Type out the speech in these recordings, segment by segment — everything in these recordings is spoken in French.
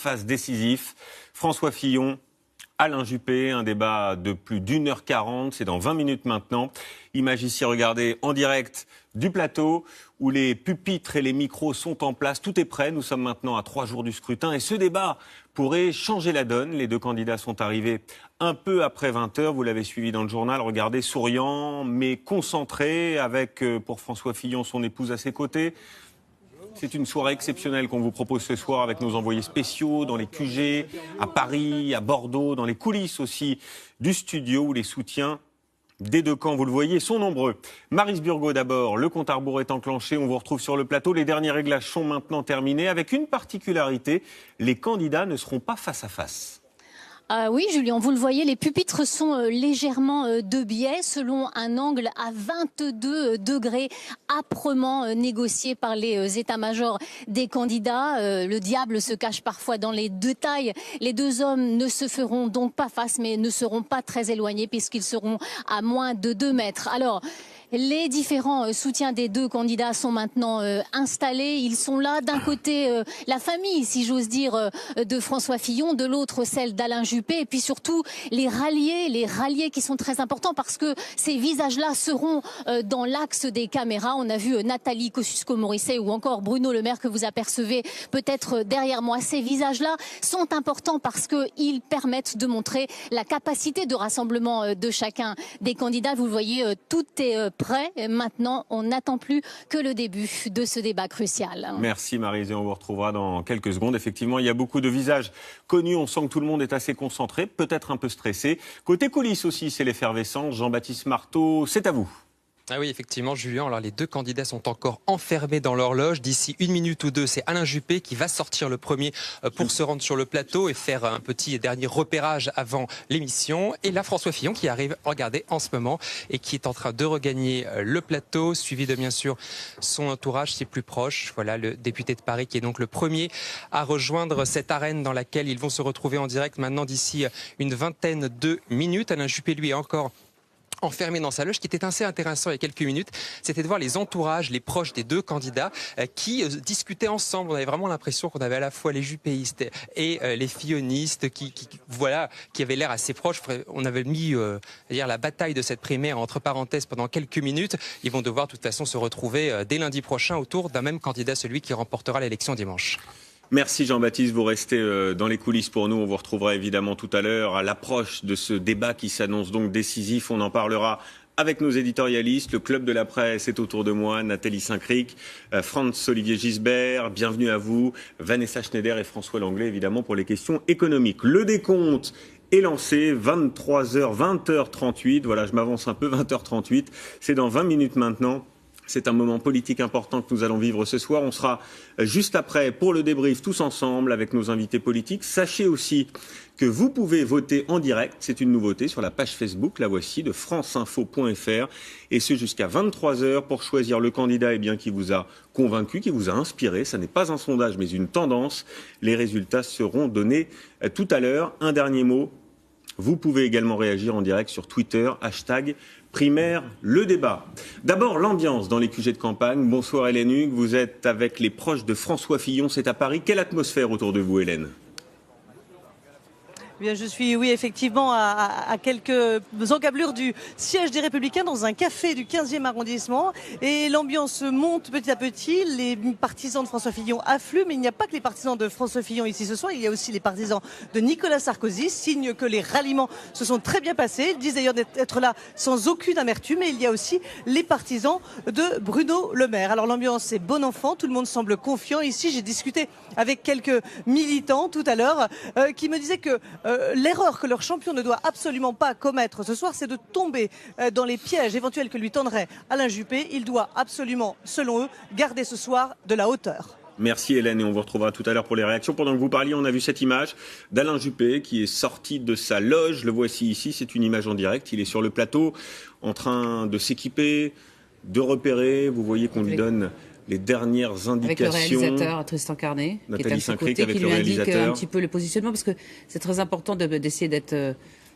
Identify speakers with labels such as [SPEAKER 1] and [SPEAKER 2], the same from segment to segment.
[SPEAKER 1] face-à-face décisif. François Fillon, Alain Juppé, un débat de plus d'1h40, c'est dans 20 minutes maintenant. Image ici, regardez, en direct du plateau, où les pupitres et les micros sont en place. Tout est prêt, nous sommes maintenant à 3 jours du scrutin. Et ce débat pourrait changer la donne. Les deux candidats sont arrivés un peu après 20h. Vous l'avez suivi dans le journal. Regardez, souriant, mais concentré, avec, pour François Fillon, son épouse à ses côtés. C'est une soirée exceptionnelle qu'on vous propose ce soir avec nos envoyés spéciaux dans les QG, à Paris, à Bordeaux, dans les coulisses aussi du studio où les soutiens des deux camps, vous le voyez, sont nombreux. Maryse Burgot d'abord, le compte à rebours est enclenché, on vous retrouve sur le plateau. Les derniers réglages sont maintenant terminés avec une particularité, les candidats ne seront pas face à face.
[SPEAKER 2] Oui, Julien, vous le voyez, les pupitres sont légèrement de biais selon un angle à 22 degrés âprement négocié par les états-majors des candidats. Le diable se cache parfois dans les détails. Les deux hommes ne se feront donc pas face, mais ne seront pas très éloignés puisqu'ils seront à moins de 2 mètres. Alors, les différents soutiens des deux candidats sont maintenant installés. Ils sont là. D'un côté, la famille, si j'ose dire, de François Fillon, de l'autre, celle d'Alain Juppé. Et puis surtout, les ralliés qui sont très importants parce que ces visages-là seront dans l'axe des caméras. On a vu Nathalie Kosciusko-Morizet ou encore Bruno Le Maire que vous apercevez peut-être derrière moi. Ces visages-là sont importants parce qu'ils permettent de montrer la capacité de rassemblement de chacun des candidats. Vous le voyez, tout est prêt. Maintenant, on n'attend plus que le début de ce débat crucial. Merci
[SPEAKER 1] Maryse, et on vous retrouvera dans quelques secondes. Effectivement, il y a beaucoup de visages connus. On sent que tout le monde est assez concentré, peut-être un peu stressé. Côté coulisses aussi, c'est l'effervescence. Jean-Baptiste Marteau, c'est à vous.
[SPEAKER 3] Ah oui, effectivement, Julien. Alors, les deux candidats sont encore enfermés dans leur loge. D'ici 1 minute ou 2, c'est Alain Juppé qui va sortir le premier pour se rendre sur le plateau et faire un petit dernier repérage avant l'émission. Et là, François Fillon qui arrive, regardez, en ce moment, et qui est en train de regagner le plateau, suivi de, bien sûr, son entourage, ses plus proches. Voilà, le député de Paris qui est donc le premier à rejoindre cette arène dans laquelle ils vont se retrouver en direct maintenant d'ici une vingtaine de minutes. Alain Juppé, lui, est encore enfermé dans sa loge. Ce qui était assez intéressant il y a quelques minutes, c'était de voir les entourages, les proches des deux candidats qui discutaient ensemble. On avait vraiment l'impression qu'on avait à la fois les juppéistes et les fillonistes qui avaient l'air assez proches. On avait mis la bataille de cette primaire entre parenthèses pendant quelques minutes. Ils vont devoir de toute façon se retrouver dès lundi prochain autour d'un même candidat, celui qui remportera l'élection dimanche.
[SPEAKER 1] Merci Jean-Baptiste, vous restez dans les coulisses pour nous. On vous retrouvera évidemment tout à l'heure à l'approche de ce débat qui s'annonce donc décisif. On en parlera avec nos éditorialistes. Le club de la presse est autour de moi. Nathalie Saint-Cric, Franz-Olivier Gisbert, bienvenue à vous. Vanessa Schneider et François Langlais évidemment pour les questions économiques. Le décompte est lancé, 23h, 20h38. Voilà, je m'avance un peu, 20h38. C'est dans 20 minutes maintenant. C'est un moment politique important que nous allons vivre ce soir. On sera juste après pour le débrief tous ensemble avec nos invités politiques. Sachez aussi que vous pouvez voter en direct, c'est une nouveauté, sur la page Facebook, la voici, de franceinfo.fr, et ce jusqu'à 23h pour choisir le candidat qui vous a convaincu, qui vous a inspiré. Ça n'est pas un sondage mais une tendance. Les résultats seront donnés tout à l'heure. Un dernier mot, vous pouvez également réagir en direct sur Twitter, #primaire le débat. D'abord, l'ambiance dans les QG de campagne. Bonsoir Hélène Hugues, vous êtes avec les proches de François Fillon, c'est à Paris. Quelle atmosphère autour de vous, Hélène ?
[SPEAKER 4] Bien, je suis, oui, effectivement, à quelques encablures du siège des Républicains dans un café du 15e arrondissement. Et l'ambiance monte petit à petit. Les partisans de François Fillon affluent, mais il n'y a pas que les partisans de François Fillon ici ce soir. Il y a aussi les partisans de Nicolas Sarkozy, signe que les ralliements se sont très bien passés. Ils disent d'ailleurs d'être là sans aucune amertume. Et il y a aussi les partisans de Bruno Le Maire. Alors l'ambiance est bon enfant, tout le monde semble confiant. Ici, j'ai discuté avec quelques militants tout à l'heure qui me disaient que l'erreur que leur champion ne doit absolument pas commettre ce soir, c'est de tomber dans les pièges éventuels que lui tendrait Alain Juppé. Il doit absolument, selon eux, garder ce soir de la hauteur.
[SPEAKER 1] Merci Hélène, et on vous retrouvera tout à l'heure pour les réactions. Pendant que vous parliez, on a vu cette image d'Alain Juppé qui est sorti de sa loge. Le voici ici, c'est une image en direct. Il est sur le plateau en train de s'équiper, de repérer. Vous voyez qu'on lui donne les dernières indications.
[SPEAKER 5] Avec le réalisateur Tristan Carnet,
[SPEAKER 1] Nathalie Saint-Cric,
[SPEAKER 5] qui lui indique un petit peu le positionnement, parce que c'est très important d'essayer d'être...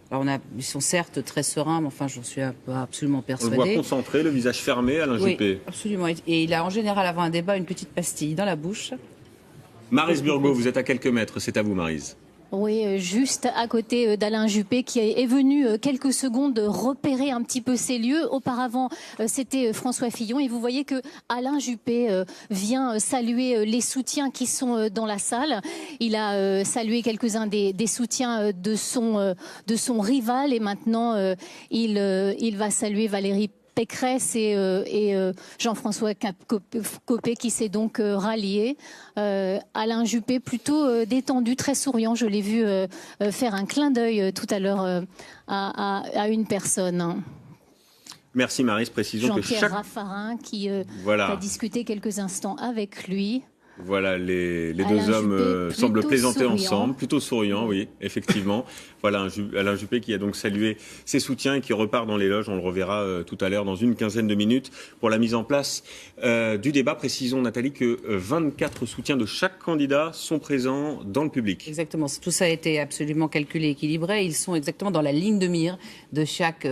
[SPEAKER 5] Alors ils sont certes très sereins, mais enfin, j'en suis absolument persuadée.
[SPEAKER 1] On le voit concentré, le visage fermé, Alain Juppé.
[SPEAKER 5] Oui, absolument. Et il a en général, avant un débat, une petite pastille dans la bouche.
[SPEAKER 1] Maryse Burgot, vous êtes à quelques mètres, c'est à vous Maryse.
[SPEAKER 2] Oui, juste à côté d'Alain Juppé qui est venu quelques secondes repérer un petit peu ces lieux. Auparavant, c'était François Fillon et vous voyez que Alain Juppé vient saluer les soutiens qui sont dans la salle. Il a salué quelques-uns des soutiens de son rival et maintenant il va saluer Valérie Pécresse et Jean-François Copé qui s'est donc rallié. Alain Juppé plutôt détendu, très souriant. Je l'ai vu faire un clin d'œil tout à l'heure à une personne.
[SPEAKER 1] Merci Maryse, précisons que
[SPEAKER 2] Jean-Pierre Raffarin qui a discuté quelques instants avec lui.
[SPEAKER 1] Voilà, les
[SPEAKER 2] Alain
[SPEAKER 1] deux hommes
[SPEAKER 2] Juppé,
[SPEAKER 1] semblent
[SPEAKER 2] plutôt
[SPEAKER 1] plaisanter
[SPEAKER 2] souriant.
[SPEAKER 1] ensemble, plutôt souriants, oui, effectivement. Voilà, Alain Juppé qui a donc salué ses soutiens et qui repart dans les loges. On le reverra tout à l'heure dans une quinzaine de minutes pour la mise en place du débat. Précisons, Nathalie, que 24 soutiens de chaque candidat sont présents dans le public.
[SPEAKER 5] Exactement. Tout ça a été absolument calculé, équilibré. Ils sont exactement dans la ligne de mire de chaque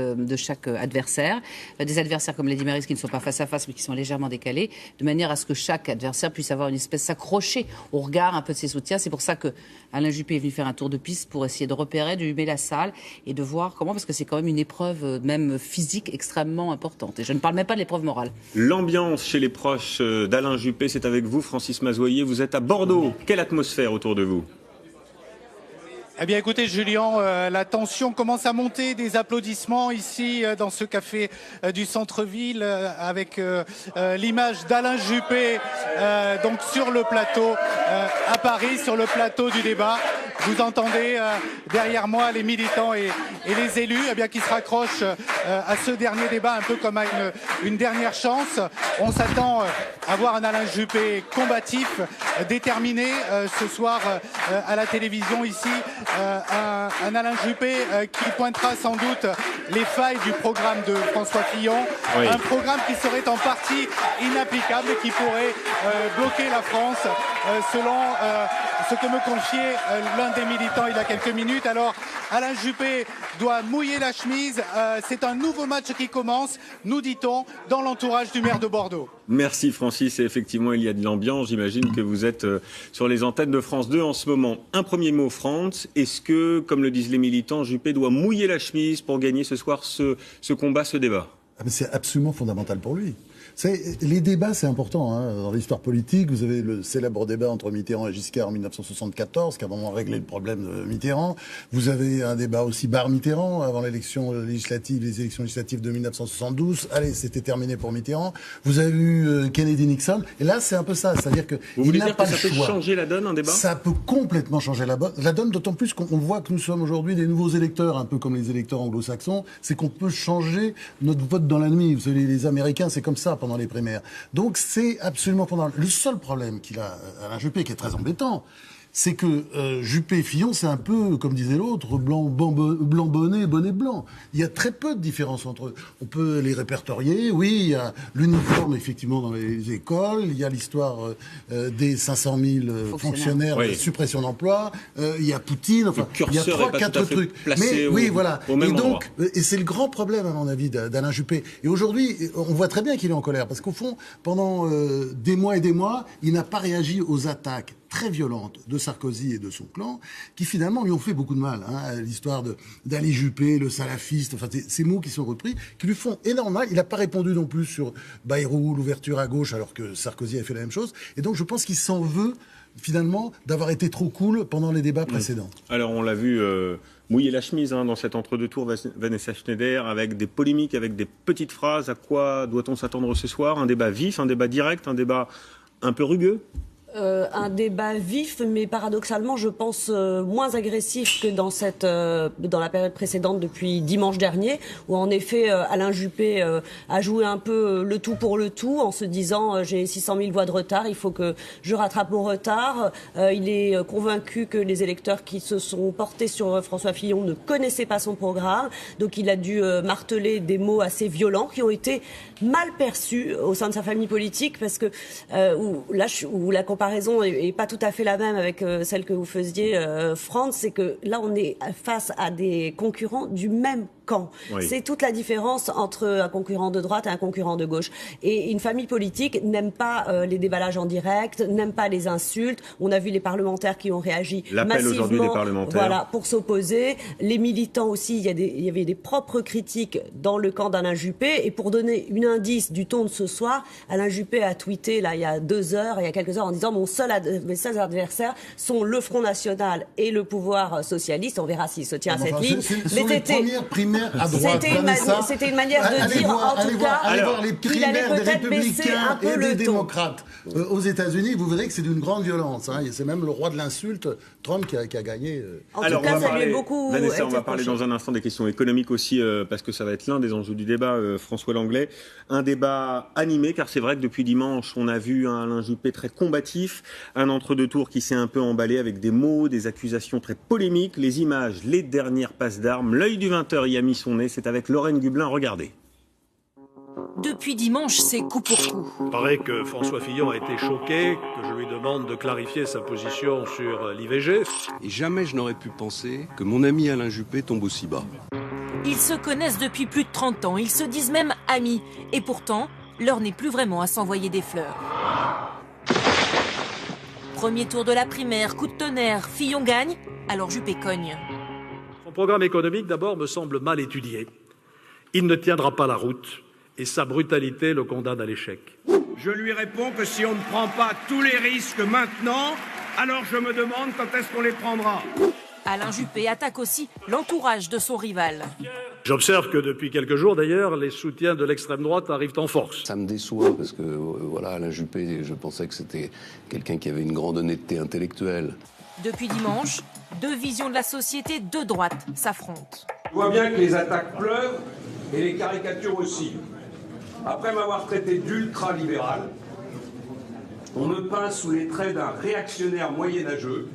[SPEAKER 5] adversaire. Des adversaires, comme l'a dit Maryse, qui ne sont pas face à face, mais qui sont légèrement décalés, de manière à ce que chaque adversaire puisse avoir une espèce s'accrocher au regard un peu de ses soutiens. C'est pour ça que Alain Juppé est venu faire un tour de piste pour essayer de repérer, de humer la salle et de voir comment, parce que c'est quand même une épreuve même physique extrêmement importante. Et je ne parle même pas de l'épreuve morale.
[SPEAKER 1] L'ambiance chez les proches d'Alain Juppé, c'est avec vous, Francis Mazoyer. Vous êtes à Bordeaux. Quelle atmosphère autour de vous ?
[SPEAKER 6] Eh bien écoutez Julien, la tension commence à monter, des applaudissements ici dans ce café du centre-ville avec l'image d'Alain Juppé donc sur le plateau à Paris, sur le plateau du débat. Vous entendez derrière moi les militants et les élus qui se raccrochent à ce dernier débat un peu comme à une dernière chance. On s'attend à voir un Alain Juppé combatif, déterminé ce soir à la télévision ici. Un Alain Juppé qui pointera sans doute les failles du programme de François Fillon, oui. Un programme qui serait en partie inapplicable et qui pourrait bloquer la France selon ce que me confiait l'un des militants il y a quelques minutes. Alors Alain Juppé doit mouiller la chemise, c'est un nouveau match qui commence, nous dit-on, dans l'entourage du maire de Bordeaux.
[SPEAKER 1] Merci Francis, et effectivement il y a de l'ambiance, j'imagine que vous êtes sur les antennes de France 2 en ce moment. Un premier mot France, est-ce que, comme le disent les militants, Juppé doit mouiller la chemise pour gagner ce soir ce combat, ce débat ?
[SPEAKER 7] C'est absolument fondamental pour lui. Les débats, c'est important. Dans l'histoire politique, vous avez le célèbre débat entre Mitterrand et Giscard en 1974, qui a vraiment réglé le problème de Mitterrand. Vous avez un débat aussi Barre-Mitterrand, avant les élections législatives de 1972. Allez, c'était terminé pour Mitterrand. Vous avez eu Kennedy-Nixon. Et là, c'est un peu ça. C'est-à-dire que
[SPEAKER 1] vous voulez
[SPEAKER 7] n'a
[SPEAKER 1] dire
[SPEAKER 7] pas
[SPEAKER 1] que ça
[SPEAKER 7] le
[SPEAKER 1] peut
[SPEAKER 7] choix.
[SPEAKER 1] Changer la donne, un débat ?
[SPEAKER 7] Ça peut complètement changer la donne, d'autant plus qu'on voit que nous sommes aujourd'hui des nouveaux électeurs, un peu comme les électeurs anglo-saxons. C'est qu'on peut changer notre vote dans la nuit. Vous savez, les Américains, c'est comme ça pendant les primaires. Donc c'est absolument fondamental. Le seul problème qu'il a, Alain Juppé, qui est très embêtant, c'est que Juppé et Fillon, c'est un peu, comme disait l'autre, blanc bonnet, bonnet blanc. Il y a très peu de différence entre eux. On peut les répertorier, oui, il y a l'uniforme, effectivement, dans les écoles, il y a l'histoire des 500 000 fonctionnaires,
[SPEAKER 1] oui.
[SPEAKER 7] De suppression d'emploi, il y a Poutine, enfin, il y a 3-4 trucs.
[SPEAKER 1] Mais
[SPEAKER 7] oui, voilà.
[SPEAKER 1] Et
[SPEAKER 7] donc, et c'est le grand problème, à mon avis, d'Alain Juppé. Et aujourd'hui, on voit très bien qu'il est en colère, parce qu'au fond, pendant des mois et des mois, il n'a pas réagi aux attaques très violente de Sarkozy et de son clan, qui finalement lui ont fait beaucoup de mal. L'histoire d'Ali Juppé, le salafiste, enfin ces mots qui sont repris, qui lui font énormément mal. Il n'a pas répondu non plus sur Bayrou, l'ouverture à gauche, alors que Sarkozy a fait la même chose. Et donc je pense qu'il s'en veut finalement d'avoir été trop cool pendant les débats précédents.
[SPEAKER 1] Alors on l'a vu mouiller la chemise dans cet entre-deux tours, Vanessa Schneider, avec des polémiques, avec des petites phrases. À quoi doit-on s'attendre ce soir ? Un débat vif, un débat direct, un débat un peu rugueux ?
[SPEAKER 8] Un débat vif, mais paradoxalement, je pense, moins agressif que dans la période précédente depuis dimanche dernier, où en effet, Alain Juppé a joué un peu le tout pour le tout, en se disant j'ai 600 000 voix de retard, il faut que je rattrape mon retard. Il est convaincu que les électeurs qui se sont portés sur François Fillon ne connaissaient pas son programme, donc il a dû marteler des mots assez violents qui ont été mal perçus au sein de sa famille politique, parce que où la comparaison est pas tout à fait la même avec celle que vous faisiez, Franz, c'est que là on est face à des concurrents du même camp.
[SPEAKER 1] Oui.
[SPEAKER 8] C'est toute la différence entre un concurrent de droite et un concurrent de gauche. Et une famille politique n'aime pas les déballages en direct, n'aime pas les insultes. On a vu les parlementaires qui ont réagi
[SPEAKER 1] L'appel aujourd'hui des parlementaires.
[SPEAKER 8] Voilà, pour s'opposer. Les militants aussi, il y avait des propres critiques dans le camp d'Alain Juppé. Et pour donner un indice du ton de ce soir, Alain Juppé a tweeté là, il y a 2 heures, il y a quelques heures, en disant mes seuls adversaires sont le Front National et le pouvoir socialiste. On verra s'il se tient à cette ligne.
[SPEAKER 7] Mais premières primaires à droite.
[SPEAKER 8] C'était une manière de dire, en tout cas,
[SPEAKER 7] allez voir les primaires des républicains et des
[SPEAKER 8] ton.
[SPEAKER 7] démocrates aux États-Unis. Vous verrez que c'est d'une grande violence. Hein. C'est même le roi de l'insulte, Trump, qui a gagné.
[SPEAKER 8] En tout cas, ça lui est beaucoup.
[SPEAKER 1] Vanessa, on va parler dans un instant des questions économiques aussi, parce que ça va être l'un des enjeux du débat, François Langlais. Un débat animé, car c'est vrai que depuis dimanche, on a vu un Alain Juppé très combatif, un entre-deux tours qui s'est un peu emballé avec des mots, des accusations très polémiques, les images, les dernières passes d'armes. L'œil du 20h y a mis son nez, c'est avec Lorraine Gublin, regardez.
[SPEAKER 9] Depuis dimanche, c'est coup pour coup.
[SPEAKER 10] Il paraît que François Fillon a été choqué, que je lui demande de clarifier sa position sur l'IVG.
[SPEAKER 11] Et jamais je n'aurais pu penser que mon ami Alain Juppé tombe aussi bas.
[SPEAKER 9] Ils se connaissent depuis plus de 30 ans, ils se disent même amis. Et pourtant, l'heure n'est plus vraiment à s'envoyer des fleurs. Premier tour de la primaire, coup de tonnerre, Fillon gagne, alors Juppé cogne.
[SPEAKER 10] Son programme économique, d'abord, me semble mal étudié. Il ne tiendra pas la route et sa brutalité le condamne à l'échec.
[SPEAKER 12] Je lui réponds que si on ne prend pas tous les risques maintenant, alors je me demande quand est-ce qu'on les prendra.
[SPEAKER 9] Alain Juppé attaque aussi l'entourage de son rival.
[SPEAKER 10] J'observe que depuis quelques jours, d'ailleurs, les soutiens de l'extrême droite arrivent en force.
[SPEAKER 11] Ça me déçoit parce que voilà, Alain Juppé, je pensais que c'était quelqu'un qui avait une grande honnêteté intellectuelle.
[SPEAKER 9] Depuis dimanche, 2 visions de la société de droite s'affrontent.
[SPEAKER 12] Je vois bien que les attaques pleuvent et les caricatures aussi. Après m'avoir traité d'ultra-libéral, on me peint sous les traits d'un réactionnaire moyenâgeux.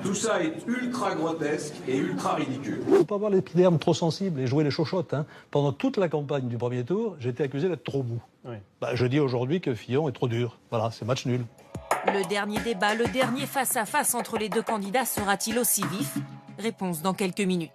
[SPEAKER 12] Tout ça est ultra grotesque et ultra ridicule.
[SPEAKER 13] Il ne faut pas avoir l'épiderme trop sensible et jouer les chochottes. Hein. Pendant toute la campagne du premier tour, j'ai été accusé d'être trop mou. Oui. Je dis aujourd'hui que Fillon est trop dur. Voilà, c'est match nul.
[SPEAKER 9] Le dernier débat, le dernier face-à-face entre les 2 candidats sera-t-il aussi vif? Réponse dans quelques minutes.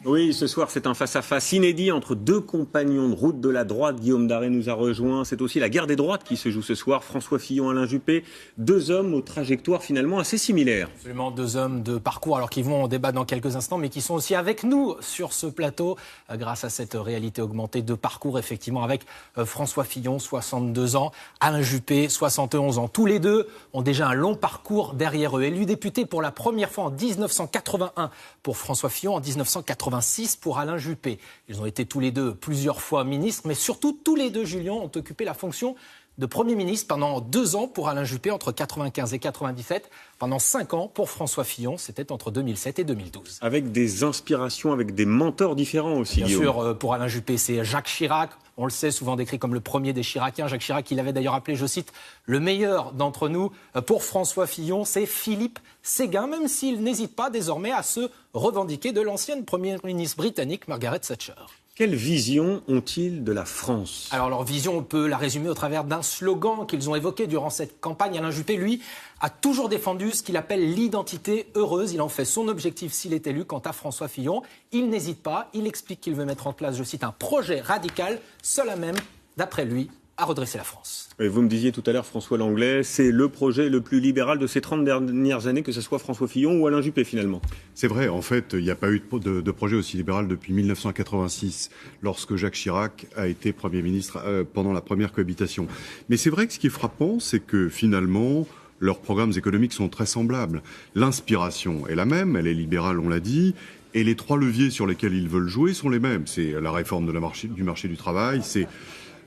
[SPEAKER 1] Oui, ce soir, c'est un face-à-face inédit entre 2 compagnons de route de la droite. Guillaume Daré nous a rejoint. C'est aussi la guerre des droites qui se joue ce soir. François Fillon, Alain Juppé, 2 hommes aux trajectoires finalement assez similaires.
[SPEAKER 14] Absolument, 2 hommes de parcours, alors qui vont en débat dans quelques instants, mais qui sont aussi avec nous sur ce plateau, grâce à cette réalité augmentée de parcours, effectivement, avec François Fillon, 62 ans, Alain Juppé, 71 ans. Tous les 2 ont déjà un long parcours derrière eux. Élu député pour la première fois en 1981 pour François Fillon, en 1986 pour Alain Juppé. Ils ont été tous les 2 plusieurs fois ministres, mais surtout tous les 2, Julien, ont occupé la fonction de Premier ministre pendant 2 ans pour Alain Juppé, entre 1995 et 1997, pendant 5 ans pour François Fillon, c'était entre 2007 et 2012.
[SPEAKER 1] Avec des inspirations, avec des mentors différents aussi,
[SPEAKER 14] Bien
[SPEAKER 1] Guillaume.
[SPEAKER 14] sûr, pour Alain Juppé, c'est Jacques Chirac, on le sait, souvent décrit comme le premier des Chiraciens. Jacques Chirac, il avait d'ailleurs appelé, je cite, le meilleur d'entre nous. Pour François Fillon, c'est Philippe Séguin, même s'il n'hésite pas désormais à se revendiquer de l'ancienne première ministre britannique, Margaret Thatcher.
[SPEAKER 1] Quelle vision ont-ils de la France?
[SPEAKER 14] Alors leur vision, on peut la résumer au travers d'un slogan qu'ils ont évoqué durant cette campagne. Alain Juppé, lui, a toujours défendu ce qu'il appelle l'identité heureuse. Il en fait son objectif s'il est élu. Quant à François Fillon, il n'hésite pas. Il explique qu'il veut mettre en place, je cite, un projet radical, seul à même, d'après lui, à redresser la France.
[SPEAKER 1] Et vous me disiez tout à l'heure, François Langlais, c'est le projet le plus libéral de ces 30 dernières années, que ce soit François Fillon ou Alain Juppé finalement.
[SPEAKER 15] C'est vrai, en fait, il n'y a pas eu de projet aussi libéral depuis 1986, lorsque Jacques Chirac a été Premier ministre pendant la première cohabitation. Mais c'est vrai que ce qui est frappant, c'est que finalement, leurs programmes économiques sont très semblables. L'inspiration est la même, elle est libérale, on l'a dit, et les 3 leviers sur lesquels ils veulent jouer sont les mêmes. C'est la réforme du marché du travail, c'est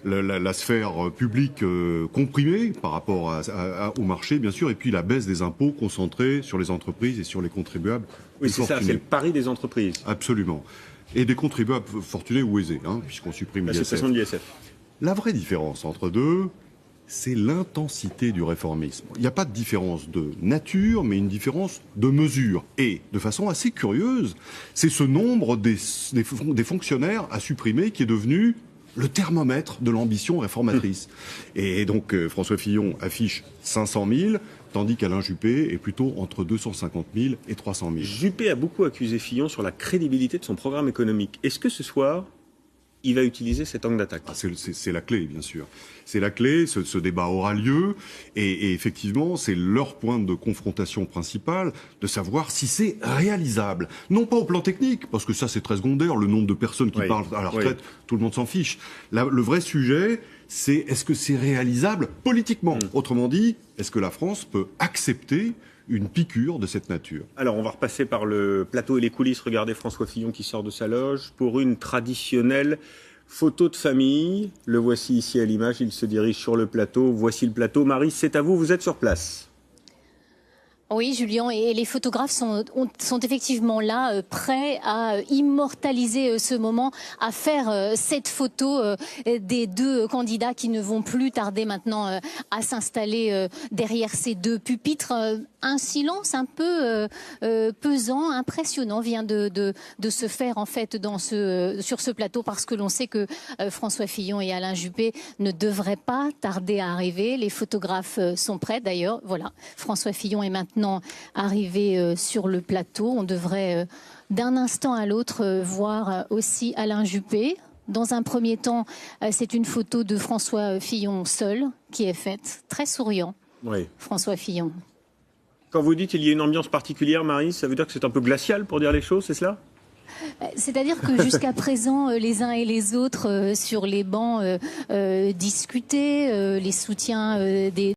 [SPEAKER 15] la sphère publique comprimée par rapport au marché, bien sûr, et puis la baisse des impôts concentrés sur les entreprises et sur les contribuables.
[SPEAKER 1] Oui, c'est ça, c'est le pari des entreprises.
[SPEAKER 15] Absolument. Et des contribuables fortunés ou aisés, puisqu'on supprime l'ISF.
[SPEAKER 1] La suppression de l'ISF.
[SPEAKER 15] La vraie différence entre 2, c'est l'intensité du réformisme. Il n'y a pas de différence de nature, mais une différence de mesure. Et, de façon assez curieuse, c'est ce nombre des fonctionnaires à supprimer qui est devenu le thermomètre de l'ambition réformatrice. Et donc François Fillon affiche 500 000, tandis qu'Alain Juppé est plutôt entre 250 000 et 300 000.
[SPEAKER 1] Juppé a beaucoup accusé Fillon sur la crédibilité de son programme économique. Est-ce que ce soir, il va utiliser cet angle d'attaque?
[SPEAKER 15] C'est la clé, bien sûr. C'est la clé, ce débat aura lieu, et effectivement, c'est leur point de confrontation principale, de savoir si c'est réalisable. Non pas au plan technique, parce que ça c'est très secondaire, le nombre de personnes qui parlent à la retraite, tout le monde s'en fiche. Le vrai sujet, c'est est-ce que c'est réalisable politiquement? Autrement dit, est-ce que la France peut accepter une piqûre de cette nature?
[SPEAKER 1] Alors, on va repasser par le plateau et les coulisses. Regardez François Fillon qui sort de sa loge pour une traditionnelle photo de famille. Le voici ici à l'image, il se dirige sur le plateau. Voici le plateau. Marie, c'est à vous, vous êtes sur place.
[SPEAKER 2] Oui, Julien, et les photographes sont effectivement là, prêts à immortaliser ce moment, à faire cette photo des deux candidats qui ne vont plus tarder maintenant à s'installer derrière ces deux pupitres. Un silence un peu pesant, impressionnant vient de se faire en fait sur ce plateau, parce que l'on sait que François Fillon et Alain Juppé ne devraient pas tarder à arriver. Les photographes sont prêts d'ailleurs. Voilà, François Fillon est maintenant arrivé sur le plateau. On devrait d'un instant à l'autre voir aussi Alain Juppé. Dans un premier temps, c'est une photo de François Fillon seul qui est faite, très souriant.
[SPEAKER 1] Oui.
[SPEAKER 2] François Fillon.
[SPEAKER 1] Quand vous dites qu'il y a une ambiance particulière, Marie, ça veut dire que c'est un peu glacial pour dire les choses, c'est cela?
[SPEAKER 2] C'est-à-dire que jusqu'à présent, les uns et les autres sur les bancs discutaient, les soutiens des